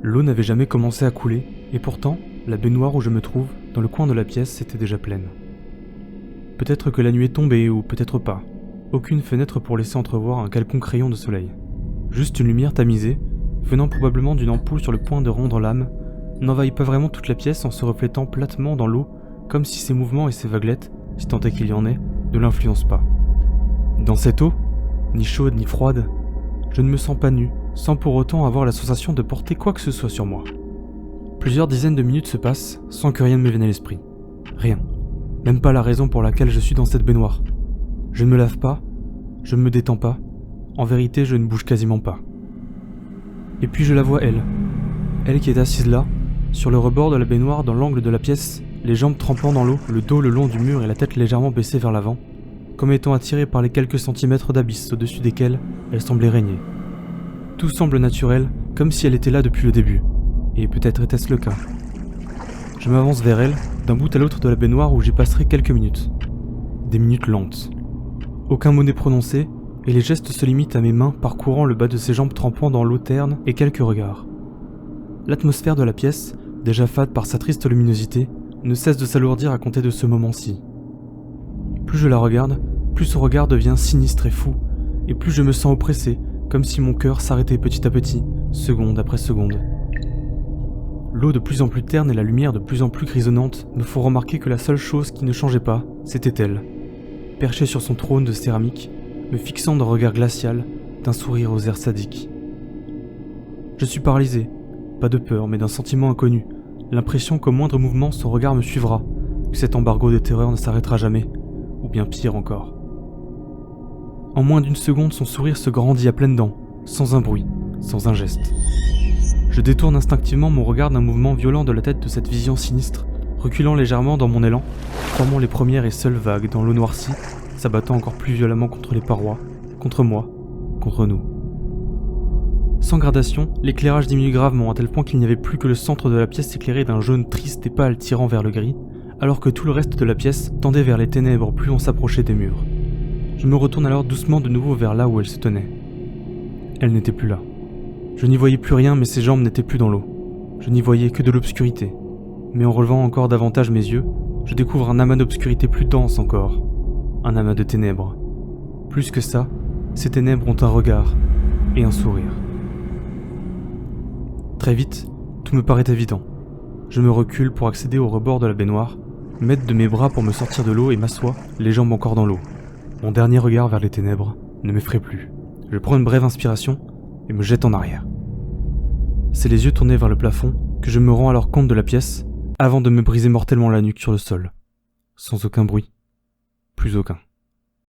L'eau n'avait jamais commencé à couler, et pourtant, la baignoire où je me trouve, dans le coin de la pièce, était déjà pleine. Peut-être que la nuit est tombée, ou peut-être pas. Aucune fenêtre pour laisser entrevoir un quelconque rayon de soleil. Juste une lumière tamisée, venant probablement d'une ampoule sur le point de rendre l'âme, n'envahit pas vraiment toute la pièce en se reflétant platement dans l'eau, comme si ses mouvements et ses vaguelettes, si tant est qu'il y en ait, ne l'influencent pas. Dans cette eau, ni chaude ni froide, je ne me sens pas nu, sans pour autant avoir la sensation de porter quoi que ce soit sur moi. Plusieurs dizaines de minutes se passent sans que rien ne me vienne à l'esprit. Rien. Même pas la raison pour laquelle je suis dans cette baignoire. Je ne me lave pas, je ne me détends pas, en vérité je ne bouge quasiment pas. Et puis je la vois elle qui est assise là, sur le rebord de la baignoire dans l'angle de la pièce, les jambes trempant dans l'eau, le dos le long du mur et la tête légèrement baissée vers l'avant, comme étant attirée par les quelques centimètres d'abysse au-dessus desquels elle semblait régner. Tout semble naturel, comme si elle était là depuis le début, et peut-être était-ce le cas. Je m'avance vers elle, d'un bout à l'autre de la baignoire où j'y passerai quelques minutes. Des minutes lentes. Aucun mot n'est prononcé, et les gestes se limitent à mes mains parcourant le bas de ses jambes trempant dans l'eau terne et quelques regards. L'atmosphère de la pièce, déjà fade par sa triste luminosité, ne cesse de s'alourdir à compter de ce moment-ci. Plus je la regarde, plus son regard devient sinistre et fou, et plus je me sens oppressé, comme si mon cœur s'arrêtait petit à petit, seconde après seconde. L'eau de plus en plus terne et la lumière de plus en plus grisonnante me font remarquer que la seule chose qui ne changeait pas, c'était elle, perchée sur son trône de céramique, me fixant d'un regard glacial, d'un sourire aux airs sadiques. Je suis paralysé, pas de peur mais d'un sentiment inconnu, l'impression qu'au moindre mouvement son regard me suivra, que cet embargo de terreur ne s'arrêtera jamais, ou bien pire encore. En moins d'une seconde, son sourire se grandit à pleines dents, sans un bruit, sans un geste. Je détourne instinctivement mon regard d'un mouvement violent de la tête de cette vision sinistre, reculant légèrement dans mon élan, formant les premières et seules vagues dans l'eau noircie, s'abattant encore plus violemment contre les parois, contre moi, contre nous. Sans gradation, l'éclairage diminue gravement à tel point qu'il n'y avait plus que le centre de la pièce éclairé d'un jaune triste et pâle tirant vers le gris, alors que tout le reste de la pièce tendait vers les ténèbres plus on s'approchait des murs. Je me retourne alors doucement de nouveau vers là où elle se tenait. Elle n'était plus là. Je n'y voyais plus rien, mais ses jambes n'étaient plus dans l'eau. Je n'y voyais que de l'obscurité. Mais en relevant encore davantage mes yeux, je découvre un amas d'obscurité plus dense encore. Un amas de ténèbres. Plus que ça, ces ténèbres ont un regard et un sourire. Très vite, tout me paraît évident. Je me recule pour accéder au rebord de la baignoire, m'aide de mes bras pour me sortir de l'eau et m'assois, les jambes encore dans l'eau. Mon dernier regard vers les ténèbres ne m'effraie plus. Je prends une brève inspiration et me jette en arrière. C'est les yeux tournés vers le plafond que je me rends alors compte de la pièce avant de me briser mortellement la nuque sur le sol. Sans aucun bruit. Plus aucun.